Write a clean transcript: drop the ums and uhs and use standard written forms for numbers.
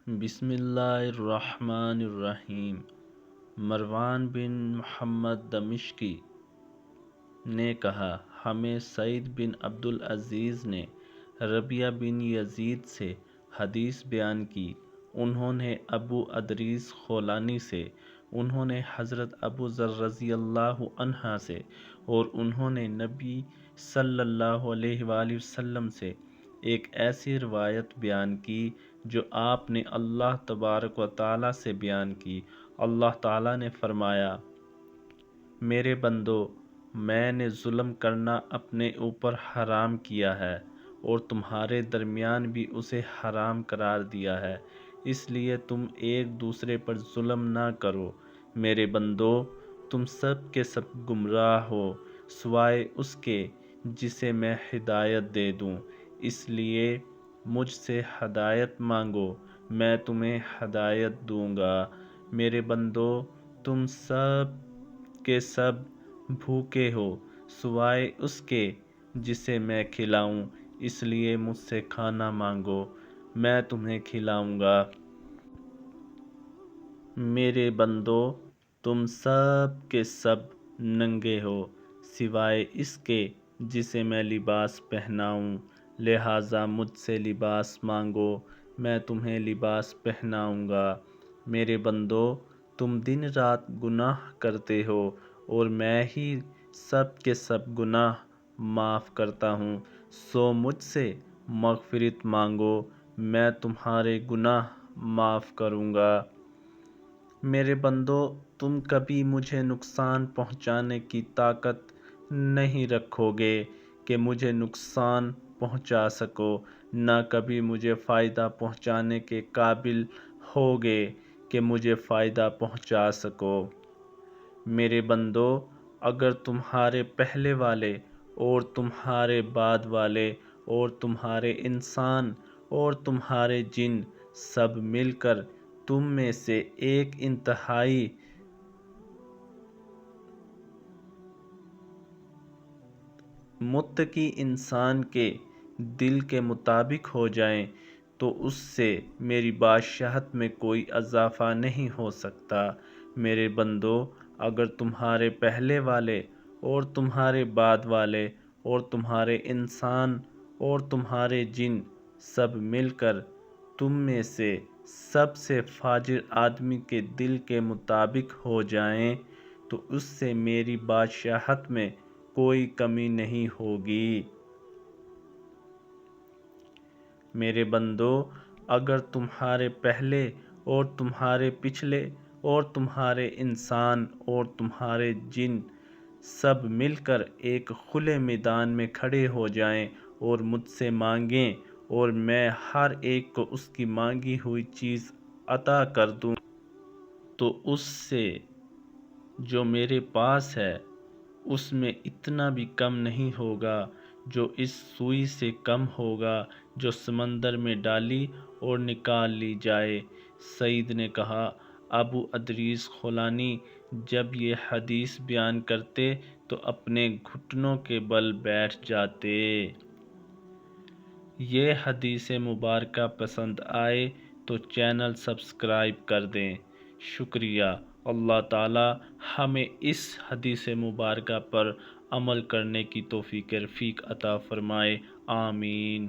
بسم اللہ الرحمن الرحیم۔ مروان بن محمد دمشقی نے کہا، ہمیں سعید بن عبدالعزیز نے ربیعہ بن یزید سے حدیث بیان کی، انہوں نے ابو ادریس خولانی سے، انہوں نے حضرت ابو ذر رضی اللہ عنہ سے، اور انہوں نے نبی صلی اللہ علیہ وآلہ وسلم سے ایک ایسی روایت بیان کی جو آپ نے اللہ تبارک و تعالیٰ سے بیان کی۔ اللہ تعالیٰ نے فرمایا، میرے بندو، میں نے ظلم کرنا اپنے اوپر حرام کیا ہے اور تمہارے درمیان بھی اسے حرام قرار دیا ہے، اس لیے تم ایک دوسرے پر ظلم نہ کرو۔ میرے بندو، تم سب کے سب گمراہ ہو سوائے اس کے جسے میں ہدایت دے دوں، اس لیے مجھ سے ہدایت مانگو، میں تمہیں ہدایت دوں گا۔ میرے بندو، تم سب کے سب بھوکے ہو سوائے اس کے جسے میں کھلاؤں، اس لیے مجھ سے کھانا مانگو، میں تمہیں کھلاؤں گا۔ میرے بندو، تم سب کے سب ننگے ہو سوائے اس کے جسے میں لباس پہناؤں، لہٰذا مجھ سے لباس مانگو، میں تمہیں لباس پہناؤں گا۔ میرے بندو، تم دن رات گناہ کرتے ہو اور میں ہی سب کے سب گناہ معاف کرتا ہوں، سو مجھ سے مغفرت مانگو، میں تمہارے گناہ معاف کروں گا۔ میرے بندو، تم کبھی مجھے نقصان پہنچانے کی طاقت نہیں رکھو گے کہ مجھے نقصان پہنچا سکو، نہ کبھی مجھے فائدہ پہنچانے کے قابل ہوگے کہ مجھے فائدہ پہنچا سکو۔ میرے بندو، اگر تمہارے پہلے والے اور تمہارے بعد والے اور تمہارے انسان اور تمہارے جن سب مل کر تم میں سے ایک انتہائی متقی انسان کے دل کے مطابق ہو جائیں تو اس سے میری بادشاہت میں کوئی اضافہ نہیں ہو سکتا۔ میرے بندو، اگر تمہارے پہلے والے اور تمہارے بعد والے اور تمہارے انسان اور تمہارے جن سب مل کر تم میں سے سب سے فاجر آدمی کے دل کے مطابق ہو جائیں تو اس سے میری بادشاہت میں کوئی کمی نہیں ہوگی۔ میرے بندو، اگر تمہارے پہلے اور تمہارے پچھلے اور تمہارے انسان اور تمہارے جن سب مل کر ایک کھلے میدان میں کھڑے ہو جائیں اور مجھ سے مانگیں اور میں ہر ایک کو اس کی مانگی ہوئی چیز عطا کر دوں تو اس سے جو میرے پاس ہے اس میں اتنا بھی کم نہیں ہوگا جو اس سوئی سے کم ہوگا جو سمندر میں ڈالی اور نکال لی جائے۔ سعید نے کہا، ابو ادریس خولانی جب یہ حدیث بیان کرتے تو اپنے گھٹنوں کے بل بیٹھ جاتے۔ یہ حدیث مبارکہ پسند آئے تو چینل سبسکرائب کر دیں۔ شکریہ۔ اللہ تعالی ہمیں اس حدیث مبارکہ پر عمل کرنے کی توفیق رفیق عطا فرمائے، آمین۔